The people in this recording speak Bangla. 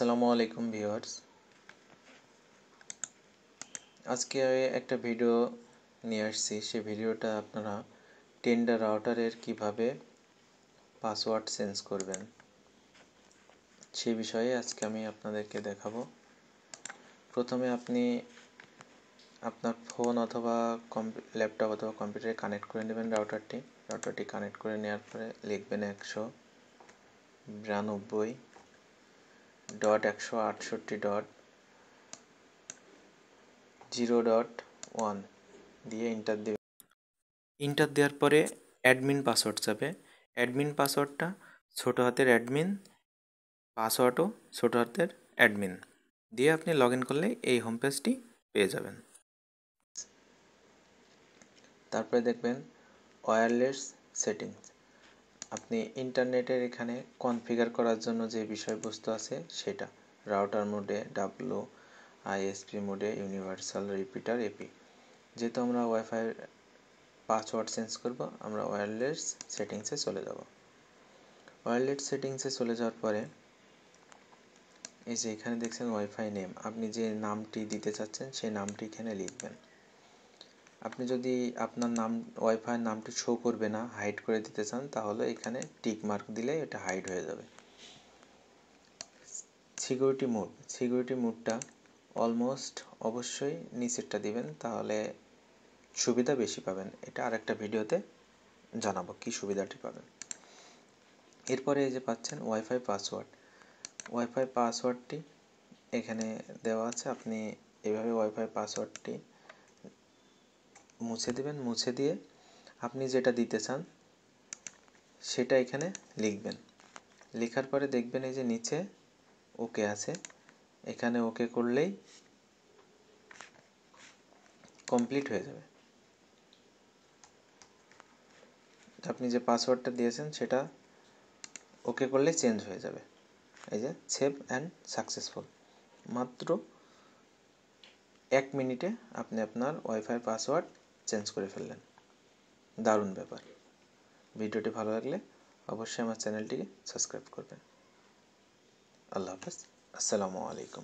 আসসালামু আলাইকুম ভিউয়ার্স। আজকে একটা ভিডিও নিয়ে আসছি। সেই ভিডিওটা আপনারা টেন্ডার রাউটারের কিভাবে পাসওয়ার্ড চেঞ্জ করবেন সেই বিষয়ে আজকে আমি আপনাদেরকে দেখাবো। প্রথমে আপনি আপনার ফোন অথবা ল্যাপটপ অথবা কম্পিউটারে কানেক্ট করে নেবেন রাউটারটি কানেক্ট করে নেওয়ার পরে লিখবেন 192.168.0.1 দিয়ে এন্টার দেবেন। এন্টার দেওয়ার পরে অ্যাডমিন পাসওয়ার্ড যাবে। অ্যাডমিন পাসওয়ার্ডটা ছোট হাতের অ্যাডমিন, পাসওয়ার্ডও ছোট হাতের অ্যাডমিন দিয়ে আপনি লগ ইন করলে এই হোম পেজটি পেয়ে যাবেন। তারপরে দেখবেন ওয়্যারলেস সেটিংস। আপনি ইন্টারনেটের এখানে কনফিগার করার জন্য যে বিষয়বস্তু আছে সেটা রাউটার মোডে WISP মোডে ইউনিভার্সাল রিপিটার এপি। যেহেতু আমরা ওয়াইফাই পাসওয়ার্ড চেঞ্জ করব, আমরা ওয়্যারলেস সেটিংসে চলে যাব। ওয়্যারলেস সেটিংসে চলে যাওয়ার পরে এই যে এখানে দেখছেন ওয়াইফাই নেম, আপনি যে নামটি দিতে চাচ্ছেন সেই নামটি এখানে লিখবেন। আপনি যদি আপনার ওয়াইফাই নামটি শো করবে না, হাইড করে দিতে চান, তাহলে এখানে টিক মার্ক দিলে এটা হাইড হয়ে যাবে। সিকিউরিটি মোডটা অলমোস্ট অবশ্যই নিচেরটা দিবেন, তাহলে সুবিধা বেশি পাবেন। এটা আরেকটা ভিডিওতে জানাবো কি সুবিধাটি পাবেন। এরপরে এই যে পাচ্ছেন ওয়াইফাই পাসওয়ার্ডটি এখানে দেওয়া আছে। আপনি এভাবে ওয়াইফাই পাসওয়ার্ডটি মুছে দিবেন। মুছে দিয়ে আপনি যেটা দিতে চান সেটা এখানে লিখবেন। লেখার পরে দেখবেন এই যে নিচে ওকে আছে, এখানে ওকে করলেই কমপ্লিট হয়ে যাবে। আপনি যে পাসওয়ার্ডটা দিয়েছেন সেটা ওকে করলে চেঞ্জ হয়ে যাবে। এই যে সেভ অ্যান্ড সাকসেসফুল। মাত্র 1 মিনিটে আপনি আপনার ওয়াইফাই পাসওয়ার্ড চেঞ্জ করে ফেললেন। দারুণ ব্যাপার। ভিডিওটি ভালো লাগলে অবশ্যই আমার চ্যানেলটিকে সাবস্ক্রাইব করবেন। আল্লাহ হাফেজ। আসসালামু আলাইকুম।